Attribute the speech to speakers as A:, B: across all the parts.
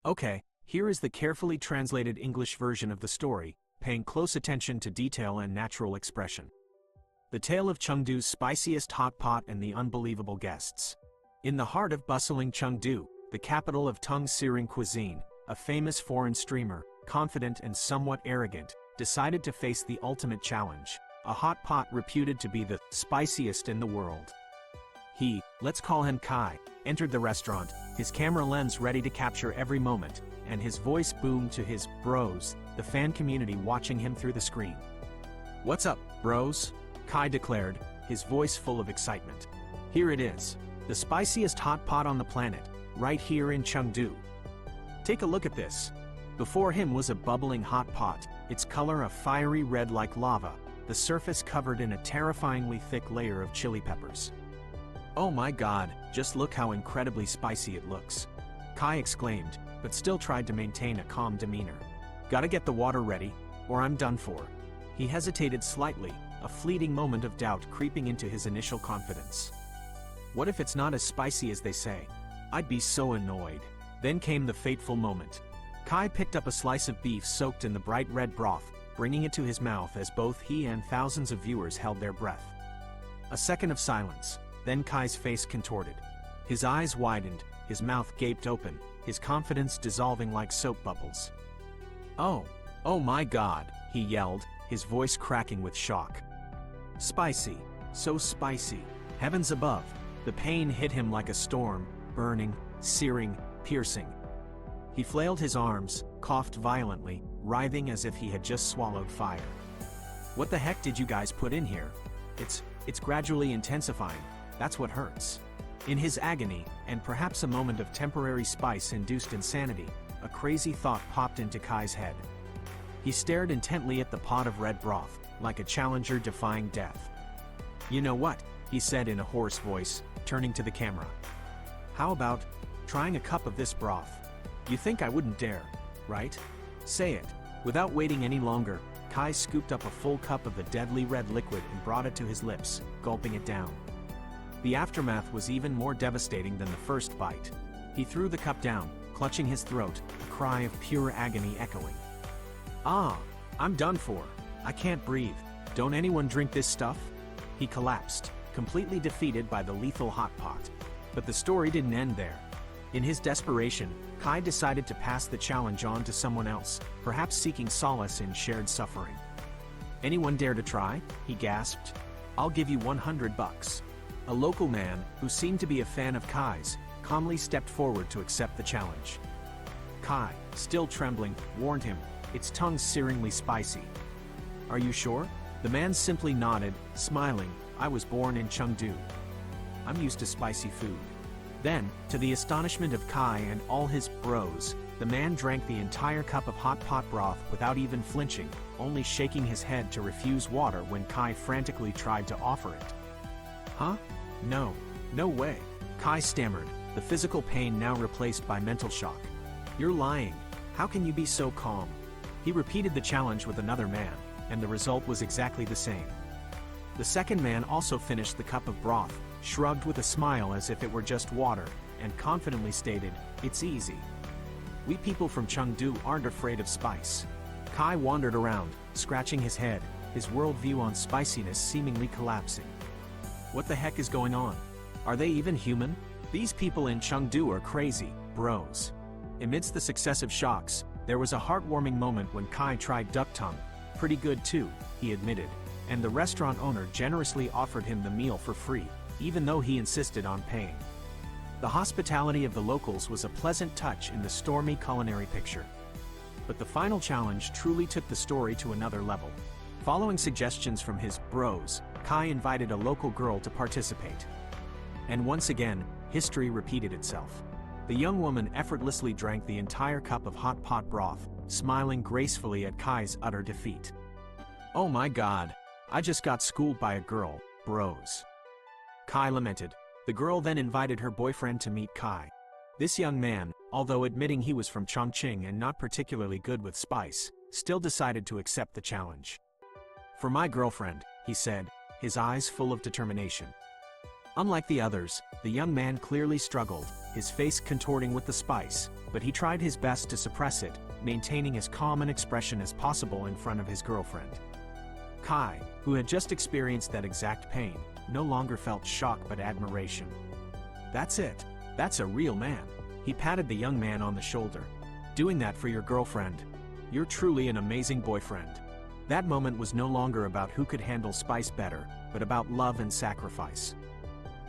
A: Okay, here is the carefully translated English version of the story, paying close attention to detail and natural expression. The tale of Chengdu's spiciest hot pot and the unbelievable guests. In the heart of bustling Chengdu, the capital of tongue-searing cuisine, a famous foreign streamer, confident and somewhat arrogant, decided to face the ultimate challenge, a hot pot reputed to be the spiciest in the world. He, let's call him Kai, entered the restaurant, his camera lens ready to capture every moment, and his voice boomed to his bros, the fan community watching him through the screen. "What's up, bros?" Kai declared, his voice full of excitement. "Here it is, the spiciest hot pot on the planet, right here in Chengdu. Take a look at this." Before him was a bubbling hot pot, its color a fiery red like lava, the surface covered in a terrifyingly thick layer of chili peppers. "Oh my god, just look how incredibly spicy it looks," Kai exclaimed, but still tried to maintain a calm demeanor. "Gotta get the water ready, or I'm done for." He hesitated slightly, a fleeting moment of doubt creeping into his initial confidence. What if it's not as spicy as they say? I'd be so annoyed. Then came the fateful moment. Kai picked up a slice of beef soaked in the bright red broth, bringing it to his mouth as both he and thousands of viewers held their breath. A second of silence, then Kai's face contorted. His eyes widened, his mouth gaped open, his confidence dissolving like soap bubbles. Oh my god," he yelled, his voice cracking with shock. "Spicy, so spicy, heavens above." The pain hit him like a storm, burning, searing, piercing. He flailed his arms, coughed violently, writhing as if he had just swallowed fire. "What the heck did you guys put in here? It's gradually intensifying, that's what hurts." In his agony, and perhaps a moment of temporary spice-induced insanity, a crazy thought popped into Kai's head. He stared intently at the pot of red broth, like a challenger defying death. "You know what?" he said in a hoarse voice, turning to the camera. "How about trying a cup of this broth? You think I wouldn't dare, right? Say it." Without waiting any longer, Kai scooped up a full cup of the deadly red liquid and brought it to his lips, gulping it down. The aftermath was even more devastating than the first bite. He threw the cup down, clutching his throat, a cry of pure agony echoing. "Ah, I'm done for. I can't breathe. Don't anyone drink this stuff?" He collapsed, completely defeated by the lethal hot pot. But the story didn't end there. In his desperation, Kai decided to pass the challenge on to someone else, perhaps seeking solace in shared suffering. "Anyone dare to try?" he gasped. "I'll give you $100. A local man, who seemed to be a fan of Kai's, calmly stepped forward to accept the challenge. Kai, still trembling, warned him, its tongue searingly spicy. "Are you sure?" The man simply nodded, smiling. "I was born in Chengdu. I'm used to spicy food." Then, to the astonishment of Kai and all his bros, the man drank the entire cup of hot pot broth without even flinching, only shaking his head to refuse water when Kai frantically tried to offer it. "Huh? No way," Kai stammered, the physical pain now replaced by mental shock. "You're lying. How can you be so calm?" He repeated the challenge with another man, and the result was exactly the same. The second man also finished the cup of broth, shrugged with a smile as if it were just water, and confidently stated, "It's easy. We people from Chengdu aren't afraid of spice." Kai wandered around, scratching his head, his worldview on spiciness seemingly collapsing. What the heck is going on? Are they even human? These people in Chengdu are crazy, bros. Amidst the successive shocks, there was a heartwarming moment when Kai tried duck tongue. Pretty good too, he admitted, and the restaurant owner generously offered him the meal for free, even though he insisted on paying. The hospitality of the locals was a pleasant touch in the stormy culinary picture. But the final challenge truly took the story to another level. Following suggestions from his bros, Kai invited a local girl to participate. And once again, history repeated itself. The young woman effortlessly drank the entire cup of hot pot broth, smiling gracefully at Kai's utter defeat. "Oh my god, I just got schooled by a girl, bros," Kai lamented. The girl then invited her boyfriend to meet Kai. This young man, although admitting he was from Chongqing and not particularly good with spice, still decided to accept the challenge. "For my girlfriend," he said, his eyes full of determination. Unlike the others, the young man clearly struggled, his face contorting with the spice, but he tried his best to suppress it, maintaining as calm an expression as possible in front of his girlfriend. Kai, who had just experienced that exact pain, no longer felt shock but admiration. "That's it. That's a real man." He patted the young man on the shoulder. "Doing that for your girlfriend. You're truly an amazing boyfriend." That moment was no longer about who could handle spice better, but about love and sacrifice.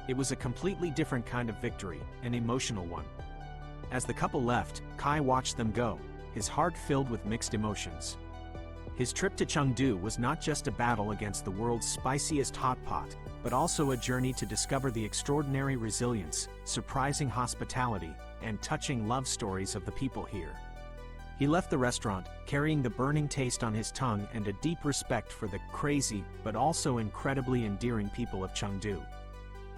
A: It was a completely different kind of victory, an emotional one. As the couple left, Kai watched them go, his heart filled with mixed emotions. His trip to Chengdu was not just a battle against the world's spiciest hot pot, but also a journey to discover the extraordinary resilience, surprising hospitality, and touching love stories of the people here. He left the restaurant, carrying the burning taste on his tongue and a deep respect for the crazy, but also incredibly endearing people of Chengdu.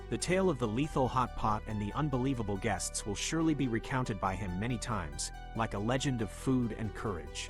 A: The tale of the lethal hot pot and the unbelievable guests will surely be recounted by him many times, like a legend of food and courage.